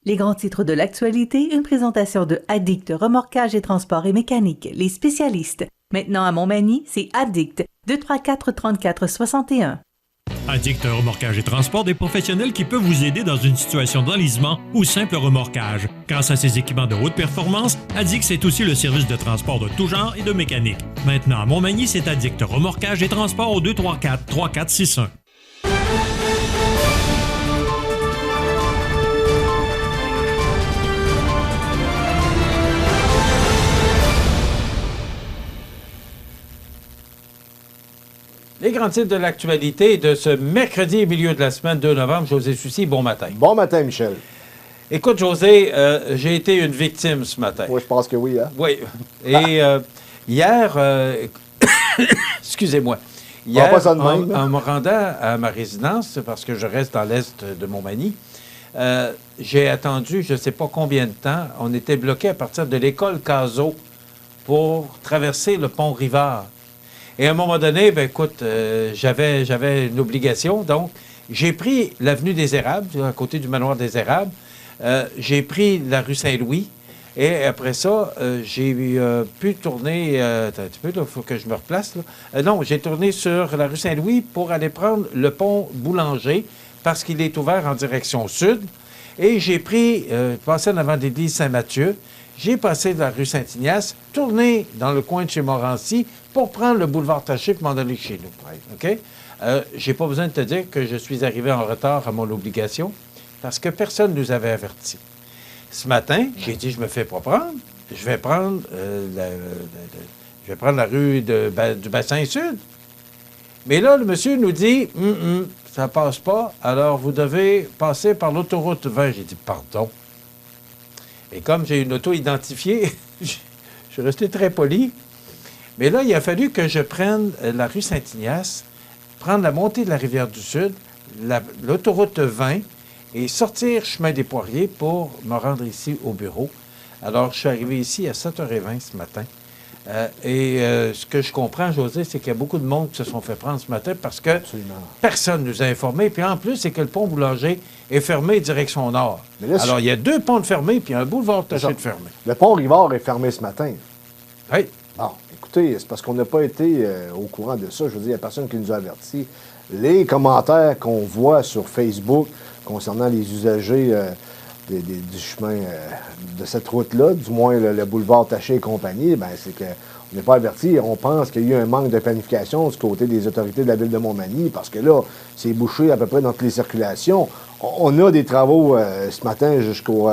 Les grands titres de l'actualité, une présentation de Addict Remorquage et Transport et Mécanique, les spécialistes. Maintenant à Montmagny, c'est Addict, 234-34-61. Addict Remorquage et Transport, des professionnels qui peuvent vous aider dans une situation d'enlisement ou simple remorquage. Grâce à ses équipements de haute performance, Addict, c'est aussi le service de transport de tout genre et de mécanique. Maintenant à Montmagny, c'est Addict Remorquage et Transport au 234-3461. Les grands titres de l'actualité de ce mercredi, milieu de la semaine 2 novembre. José Soucy, bon matin. Bon matin, Michel. Écoute, José, j'ai été une victime ce matin. Oui, je pense que oui. Hein? Oui. Et hier, excusez-moi, hier, en me rendant à ma résidence, parce que je reste dans l'est de Montmagny, j'ai attendu je ne sais pas combien de temps. On était bloqué à partir de l'école Cazot pour traverser le pont Rivard. Et à un moment donné, ben écoute, j'avais une obligation, donc j'ai pris l'avenue des Érables, à côté du manoir des Érables, j'ai pris la rue Saint-Louis, et après ça, j'ai pu tourner, attends un petit peu, il faut que je me replace, là. Non, j'ai tourné sur la rue Saint-Louis pour aller prendre le pont Boulanger, parce qu'il est ouvert en direction sud, et j'ai pris, passé en avant de l'église Saint-Mathieu, j'ai passé de la rue Saint-Ignace, tourné dans le coin de chez Morancy pour prendre le boulevard Taché pour m'en aller chez nous. OK? J'ai pas besoin de te dire que je suis arrivé en retard à mon obligation parce que personne ne nous avait avertis. Ce matin, j'ai dit, je me fais pas prendre. Je vais prendre, la rue du Bassin Sud. Mais là, le monsieur nous dit, ça passe pas, alors vous devez passer par l'autoroute 20. J'ai dit, pardon. Et comme j'ai une auto identifiée, je suis resté très poli. Mais là, il a fallu que je prenne la rue Saint-Ignace, prendre la montée de la Rivière-du-Sud, l'autoroute 20 et sortir chemin des Poiriers pour me rendre ici au bureau. Alors, je suis arrivé ici à 7h20 ce matin. Ce que je comprends, José, c'est qu'il y a beaucoup de monde qui se sont fait prendre ce matin parce que personne ne nous a informés. Puis en plus, c'est que le pont Boulanger est fermé direction nord. Là, alors, il y a 2 ponts de fermés puis un boulevard Taché de fermé. Le pont Rivard est fermé ce matin. Oui. Bon, écoutez, c'est parce qu'on n'a pas été au courant de ça. Je veux dire, il n'y a personne qui nous a avertis. Les commentaires qu'on voit sur Facebook concernant les usagers du chemin de cette route-là, du moins le boulevard Taché et compagnie, bien, c'est qu'on n'est pas averti. On pense qu'il y a eu un manque de planification du côté des autorités de la ville de Montmagny, parce que là, c'est bouché à peu près dans toutes les circulations. On a des travaux ce matin jusqu'au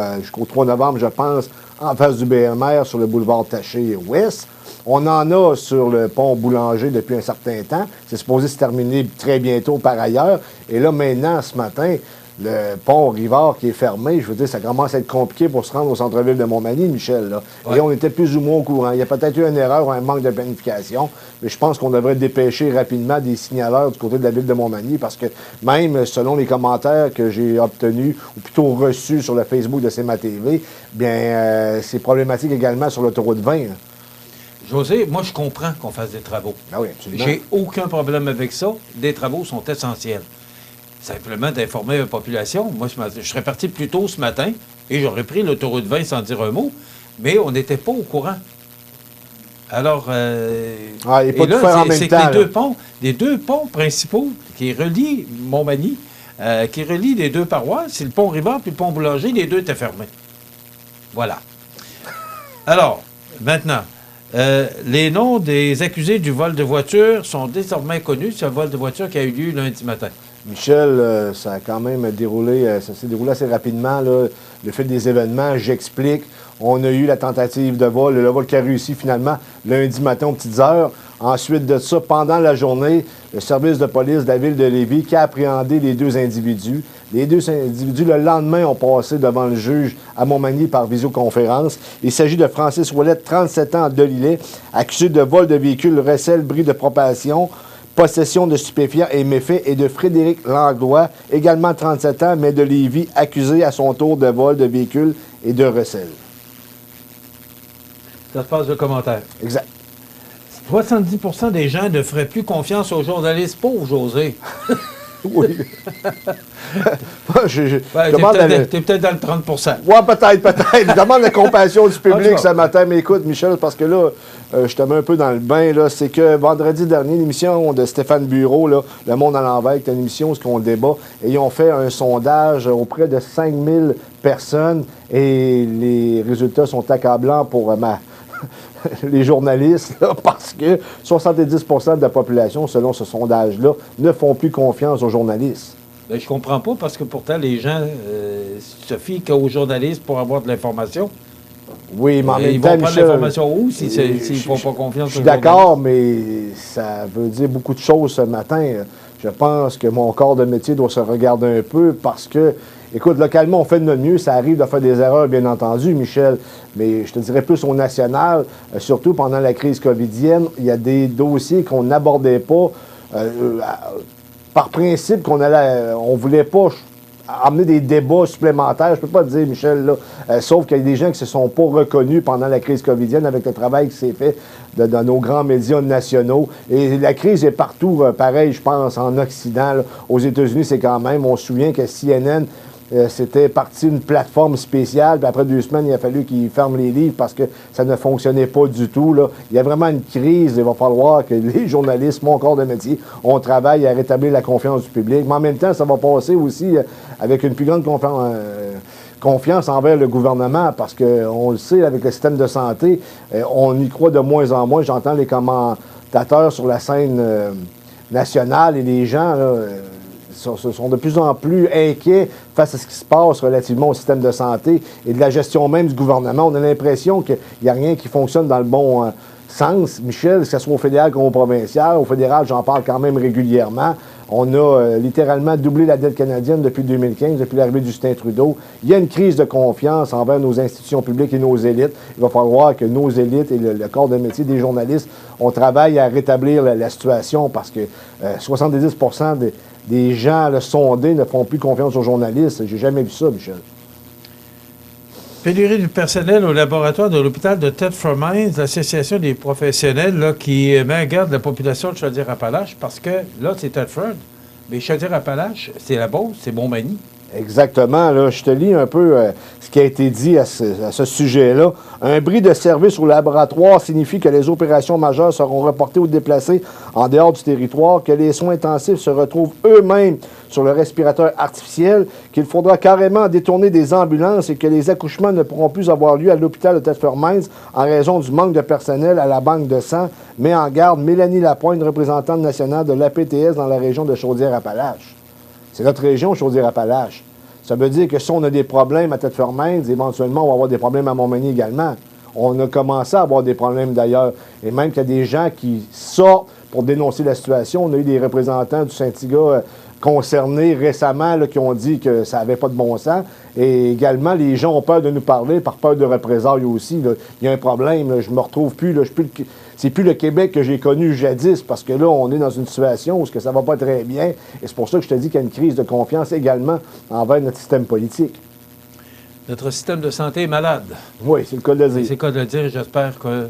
3 novembre, je pense, en face du BMR sur le boulevard Taché ouest. On en a sur le pont Boulanger depuis un certain temps. C'est supposé se terminer très bientôt par ailleurs. Et là, maintenant, ce matin, le pont Rivard qui est fermé, je veux dire, ça commence à être compliqué pour se rendre au centre-ville de Montmagny, Michel. Là. Ouais. Et on était plus ou moins au courant. Il y a peut-être eu une erreur ou un manque de planification, mais je pense qu'on devrait dépêcher rapidement des signaleurs du côté de la ville de Montmagny parce que même selon les commentaires que j'ai obtenus, ou plutôt reçus sur le Facebook de CMA TV, bien, c'est problématique également sur l'autoroute 20. Hein. José, moi, je comprends qu'on fasse des travaux. Ah oui, absolument. J'ai aucun problème avec ça. Les travaux sont essentiels. Simplement d'informer la population. Moi, je serais parti plus tôt ce matin et j'aurais pris l'autoroute 20 sans dire un mot, mais on n'était pas au courant. Alors, et pas tout faire en même temps. Les deux ponts principaux qui relient Montmagny, qui relient les 2 paroisses, c'est le pont Rivard puis le pont Boulanger, les 2 étaient fermés. Voilà. Alors, maintenant, les noms des accusés du vol de voiture sont désormais connus. C'est un vol de voiture qui a eu lieu lundi matin. Michel, ça a quand même déroulé, ça s'est déroulé assez rapidement, là, le fait des événements, j'explique. On a eu la tentative de vol, le vol qui a réussi finalement lundi matin aux petites heures. Ensuite de ça, pendant la journée, le service de police de la ville de Lévis qui a appréhendé les 2 individus. Les 2 individus, le lendemain, ont passé devant le juge à Montmagny par visioconférence. Il s'agit de Francis Ouellette, 37 ans, de Lillet, accusé de vol de véhicule, recel, bris de propagation, possession de stupéfiants et méfaits, et de Frédéric Langlois, également 37 ans, mais de Lévis, accusé à son tour de vol de véhicule et de recel. Ça se passe de commentaires. Exact. 70 des gens ne feraient plus confiance aux journalistes pauvres, José. Oui. T'es peut-être dans le 30 %. Oui, peut-être. Je demande la compassion du public ce matin. Mais écoute, Michel, parce que là, je te mets un peu dans le bain. Là, c'est que vendredi dernier, l'émission de Stéphane Bureau, là, Le Monde à l'envers, qui est une émission où on débat, et ils ont fait un sondage auprès de 5000 personnes et les résultats sont accablants pour les journalistes, là, parce que 70 % de la population, selon ce sondage-là, ne font plus confiance aux journalistes. Ben, je comprends pas, parce que pourtant, les gens se fient qu'aux journalistes pour avoir de l'information. Oui, mais en même ils temps, vont prendre Michel, l'information où s'ils ne font pas confiance aux journalistes? Je suis d'accord, mais ça veut dire beaucoup de choses ce matin. Je pense que mon corps de métier doit se regarder un peu parce que, écoute, localement, on fait de notre mieux. Ça arrive de faire des erreurs, bien entendu, Michel, mais je te dirais plus au national, surtout pendant la crise covidienne, il y a des dossiers qu'on n'abordait pas par principe qu'on on voulait pas amener des débats supplémentaires. Je peux pas te dire, Michel, là, sauf qu'il y a des gens qui ne se sont pas reconnus pendant la crise covidienne avec le travail qui s'est fait dans nos grands médias nationaux. Et la crise est partout, pareil, je pense, en Occident. Là. Aux États-Unis, c'est quand même, on se souvient que CNN, c'était parti d'une plateforme spéciale, puis après 2 semaines, il a fallu qu'ils ferment les livres parce que ça ne fonctionnait pas du tout. Là. Il y a vraiment une crise. Il va falloir que les journalistes, mon corps de métier, on travaille à rétablir la confiance du public. Mais en même temps, ça va passer aussi avec une plus grande confiance envers le gouvernement, parce qu'on le sait, avec le système de santé, on y croit de moins en moins. J'entends les commentateurs sur la scène nationale et les gens là, sont de plus en plus inquiets face à ce qui se passe relativement au système de santé et de la gestion même du gouvernement. On a l'impression qu'il n'y a rien qui fonctionne dans le bon sens. Michel, que ce soit au fédéral comme au provincial, au fédéral, j'en parle quand même régulièrement. On a littéralement doublé la dette canadienne depuis 2015, depuis l'arrivée de Justin Trudeau. Il y a une crise de confiance envers nos institutions publiques et nos élites. Il va falloir que nos élites et le corps de métier des journalistes, on travaille à rétablir la situation parce que 70 % des gens sondés ne font plus confiance aux journalistes. J'ai jamais vu ça, Michel. Pénurie du personnel au laboratoire de l'hôpital de Thetford Mines, l'association des professionnels là, qui met en garde la population de Chaudière-Appalaches, parce que là, c'est Thetford, mais Chaudière-Appalaches, c'est la Beauce, c'est Montmagny. Exactement. Là, je te lis un peu ce qui a été dit à ce sujet-là. Un bris de service au laboratoire signifie que les opérations majeures seront reportées ou déplacées en dehors du territoire, que les soins intensifs se retrouvent eux-mêmes sur le respirateur artificiel, qu'il faudra carrément détourner des ambulances et que les accouchements ne pourront plus avoir lieu à l'hôpital de Thetford Mines en raison du manque de personnel à la banque de sang. Met en garde Mélanie Lapointe, représentante nationale de l'APTS dans la région de Chaudière-Appalaches. C'est notre région, Chaudière-Appalaches. Ça veut dire que si on a des problèmes à Thetford Mines, éventuellement, on va avoir des problèmes à Montmagny également. On a commencé à avoir des problèmes d'ailleurs. Et même qu'il y a des gens qui sortent pour dénoncer la situation. On a eu des représentants du syndicat concernés récemment là, qui ont dit que ça n'avait pas de bon sens. Et également, les gens ont peur de nous parler par peur de représailles aussi. Là. Il y a un problème. Là. Je me retrouve plus. Là. C'est plus le Québec que j'ai connu jadis, parce que là, on est dans une situation où ça ne va pas très bien. Et c'est pour ça que je te dis qu'il y a une crise de confiance également envers notre système politique. Notre système de santé est malade. Oui, c'est le cas de le dire. C'est le cas de le dire. J'espère qu'on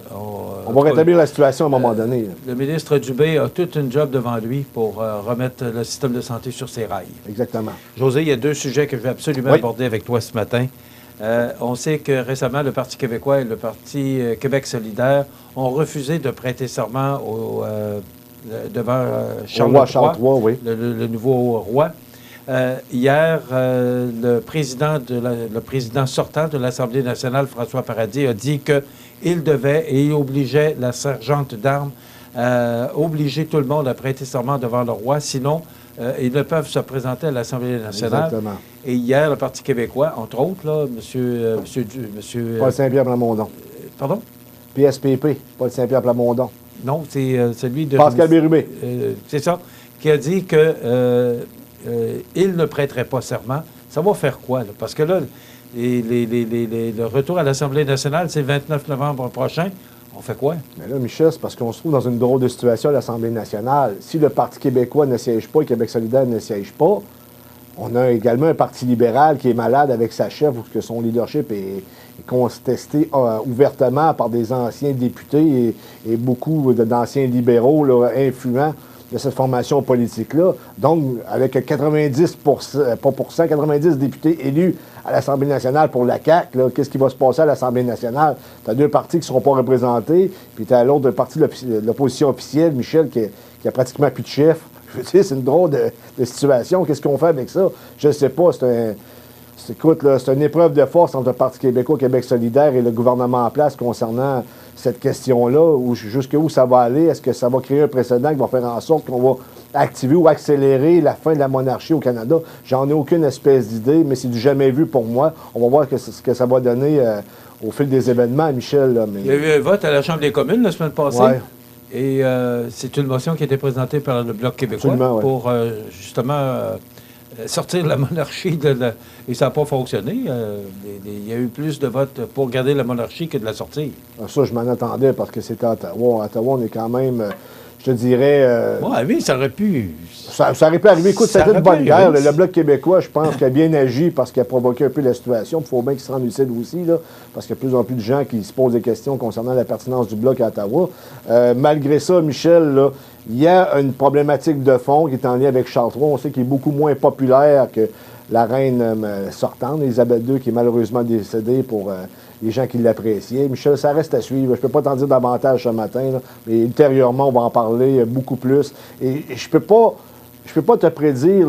on va rétablir la situation à un moment donné. Le ministre Dubé a toute une job devant lui pour remettre le système de santé sur ses rails. Exactement. José, il y a 2 sujets que je vais absolument aborder avec toi ce matin. On sait que récemment, le Parti québécois et le Parti Québec solidaire ont refusé de prêter serment devant Charles III, oui. le nouveau roi. Hier, le président sortant de l'Assemblée nationale, François Paradis, a dit qu'il devait et il obligeait la sergente d'armes à obliger tout le monde à prêter serment devant le roi, sinon ils ne peuvent se présenter à l'Assemblée nationale. Exactement. Et hier, le Parti québécois, entre autres, là, monsieur Paul Saint-Pierre Plamondon. Pardon? PSPP, Paul Saint-Pierre Plamondon. Non, c'est celui de... Pascal Bérubé. C'est ça, qui a dit que il ne prêterait pas serment. Ça va faire quoi, là? Parce que là, le retour à l'Assemblée nationale, c'est le 29 novembre prochain. On fait quoi? Mais là, Michel, c'est parce qu'on se trouve dans une drôle de situation à l'Assemblée nationale. Si le Parti québécois ne siège pas et Québec solidaire ne siège pas, on a également un Parti libéral qui est malade avec sa chef, ou que son leadership est contesté ouvertement par des anciens députés et beaucoup d'anciens libéraux là, influents. de cette formation politique-là. Donc, avec 90 députés élus à l'Assemblée nationale pour la CAQ, qu'est-ce qui va se passer à l'Assemblée nationale? Tu as 2 partis qui ne seront pas représentés, puis tu as l'autre parti de l'opposition officielle, Michel, qui a pratiquement plus de chef. Je veux dire, c'est une drôle de situation. Qu'est-ce qu'on fait avec ça? Je ne sais pas. Écoute, c'est une épreuve de force entre le Parti québécois, Québec solidaire et le gouvernement en place concernant cette question-là, jusqu'où ça va aller. Est-ce que ça va créer un précédent qui va faire en sorte qu'on va activer ou accélérer la fin de la monarchie au Canada? J'en ai aucune espèce d'idée, mais c'est du jamais vu pour moi. On va voir ce que ça va donner au fil des événements, Michel. Là, mais... Il y a eu un vote à la Chambre des communes la semaine passée. Ouais. Et c'est une motion qui a été présentée par le Bloc québécois pour justement sortir la monarchie et ça n'a pas fonctionné. Il y a eu plus de votes pour garder la monarchie que de la sortir. Ça, je m'en attendais parce que c'était à Ottawa. À Ottawa, on est quand même, je te dirais... oui, ça aurait pu... Ça aurait pu arriver. Écoute, c'était une bonne guerre. Le Bloc québécois, je pense, qu'il a bien agi parce qu'il a provoqué un peu la situation. Il faut bien qu'il se rende lucide aussi, là, parce qu'il y a de plus en plus de gens qui se posent des questions concernant la pertinence du Bloc à Ottawa. Malgré ça, Michel, là, il y a une problématique de fond qui est en lien avec Charles III. On sait qu'il est beaucoup moins populaire que la reine sortante, Élisabeth II, qui est malheureusement décédée pour les gens qui l'appréciaient. Michel, ça reste à suivre. Je ne peux pas t'en dire davantage ce matin, là, mais ultérieurement, on va en parler beaucoup plus. Et je peux pas te prédire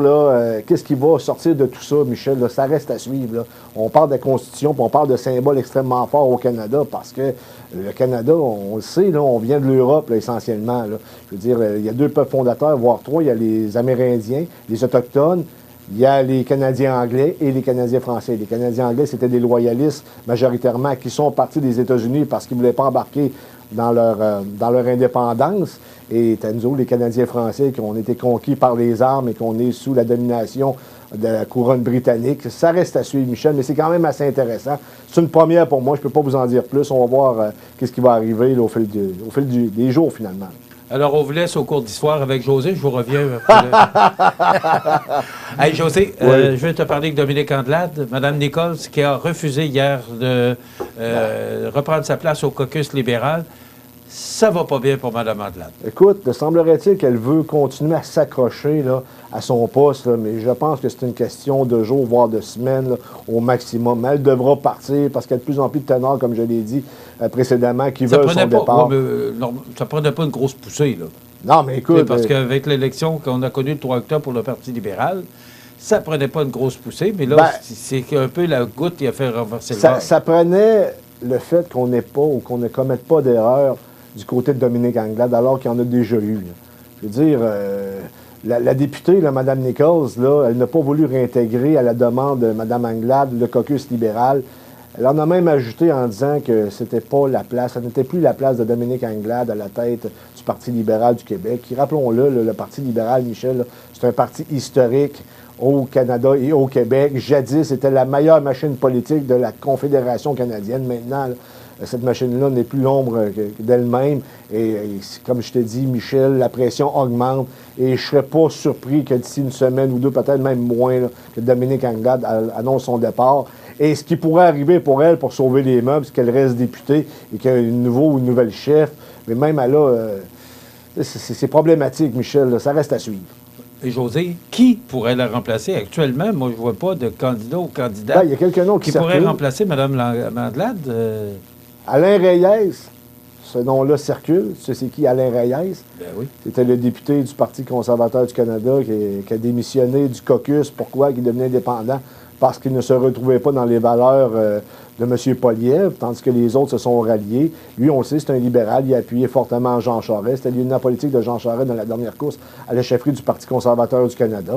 qu'est-ce qui va sortir de tout ça, Michel. Là, ça reste à suivre. Là. On parle de la Constitution, puis on parle de symboles extrêmement forts au Canada, parce que le Canada, on le sait, là, on vient de l'Europe essentiellement. Là. Je veux dire, il y a 2 peuples fondateurs, voire 3. Il y a les Amérindiens, les Autochtones. Il y a les Canadiens anglais et les Canadiens français. Les Canadiens anglais, c'était des loyalistes majoritairement qui sont partis des États-Unis parce qu'ils ne voulaient pas embarquer dans leur indépendance. Et nous, les Canadiens français, qui ont été conquis par les armes et qu'on est sous la domination de la couronne britannique. Ça reste à suivre, Michel, mais c'est quand même assez intéressant. C'est une première pour moi. Je ne peux pas vous en dire plus. On va voir qu'est-ce qui va arriver là, au fil des jours, finalement. Alors, on vous laisse au cours d'histoire avec José. Je vous reviens. Hey, José, je vais te parler de Dominique Andelade. Mme Nichols, qui a refusé hier de reprendre sa place au caucus libéral. Ça va pas bien pour Mme Andelade. Écoute, semblerait-il qu'elle veut continuer à s'accrocher là, à son poste, là, mais je pense que c'est une question de jours, voire de semaines là, au maximum. Mais elle devra partir parce qu'il y a de plus en plus de ténors, comme je l'ai dit précédemment, qui veulent son départ. Ça ne prenait pas une grosse poussée, là. Non, mais écoute... Parce qu'avec l'élection qu'on a connue le 3 octobre pour le Parti libéral, ça ne prenait pas une grosse poussée, mais là, c'est un peu la goutte qui a fait renverser le verre. Ça prenait le fait qu'on n'ait pas ou qu'on ne commette pas d'erreur du côté de Dominique Andelade, alors qu'il y en a déjà eu. Là. Je veux dire, la députée, là, Mme Nichols, là, elle n'a pas voulu réintégrer à la demande de Mme Andelade le caucus libéral. Elle en a même ajouté en disant que c'était pas la place, ça n'était plus la place de Dominique Andelade à la tête du Parti libéral du Québec. Qui, rappelons-le, le Parti libéral, Michel, c'est un parti historique au Canada et au Québec. Jadis, c'était la meilleure machine politique de la Confédération canadienne. Maintenant, là, cette machine-là n'est plus l'ombre d'elle-même. Et comme je t'ai dit, Michel, la pression augmente. Et je ne serais pas surpris que d'ici une semaine ou deux, peut-être même moins, là, que Dominique Andelade annonce son départ. Et ce qui pourrait arriver pour elle, pour sauver les meubles, c'est qu'elle reste députée et qu'il y a un nouveau ou une nouvelle chef. Mais même à là, c'est problématique, Michel. Là, ça reste à suivre. Et José, qui pourrait la remplacer actuellement? Moi, je ne vois pas de candidat ou candidate il y a quelques noms qui pourrait remplacer Mme Andelade. Alain Reyes, ce nom-là circule. Tu sais c'est qui, Alain Reyes? Ben oui. C'était le député du Parti conservateur du Canada qui a démissionné du caucus. Pourquoi? Qui est devenu indépendant? Parce qu'il ne se retrouvait pas dans les valeurs de M. Poilievre, tandis que les autres se sont ralliés. Lui, on le sait, c'est un libéral. Il a appuyé fortement Jean Charest. C'était l'union politique de Jean Charest dans la dernière course à la chefferie du Parti conservateur du Canada.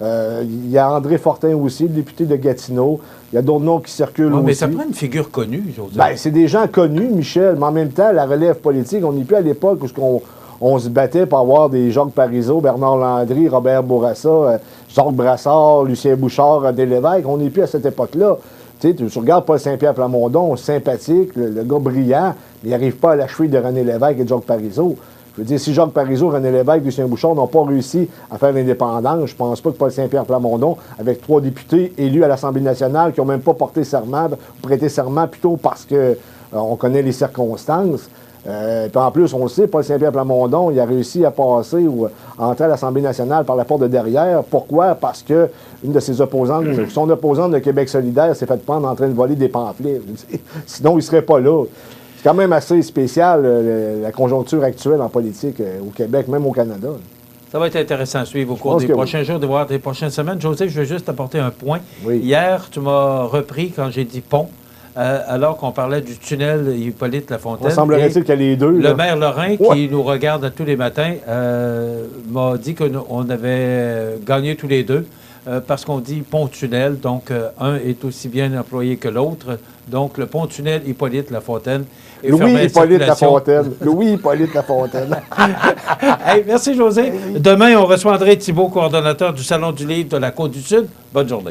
Il y a André Fortin aussi, le député de Gatineau. Il y a d'autres noms qui circulent aussi. Mais ça prend une figure connue, José. Bien, c'est des gens connus, Michel. Mais en même temps, la relève politique, on n'est plus à l'époque où on se battait pour avoir des Jacques Parizeau, Bernard Landry, Robert Bourassa, Jacques Brassard, Lucien Bouchard, René Lévesque. On n'est plus à cette époque-là. Tu regardes Paul Saint-Pierre Plamondon, sympathique, le gars brillant, mais il n'arrive pas à la cheville de René Lévesque et de Jacques Parizeau. Je veux dire, si Jacques Parizeau, René Lévesque, Lucien Bouchard n'ont pas réussi à faire l'indépendance, je pense pas que Paul Saint-Pierre Plamondon, avec 3 députés élus à l'Assemblée nationale qui n'ont même pas porté serment, ou prêté serment, plutôt parce que on connaît les circonstances, Puis en plus, on le sait, Paul Saint-Pierre Plamondon, il a réussi à passer ou à entrer à l'Assemblée nationale par la porte de derrière. Pourquoi? Parce que une de ses opposantes, son opposante de Québec solidaire, s'est fait prendre en train de voler des pamphlets. Sinon, il ne serait pas là. C'est quand même assez spécial, la conjoncture actuelle en politique au Québec, même au Canada. Ça va être intéressant à suivre au cours des prochains jours, des prochaines semaines. José, je veux juste apporter un point. Oui. Hier, tu m'as repris quand j'ai dit pont, alors qu'on parlait du tunnel Hippolyte Lafontaine. Semblerait-il qu'il y a les deux. Le maire Lorrain, qui nous regarde tous les matins, m'a dit qu'on avait gagné tous les deux. Parce qu'on dit pont-tunnel, donc un est aussi bien employé que l'autre. Donc, le pont-tunnel Hippolyte Lafontaine est fermé à circulation. Louis Hippolyte Lafontaine. Hey, merci, José. Demain, on reçoit André Thibault, coordonnateur du Salon du Livre de la Côte-du-Sud. Bonne journée.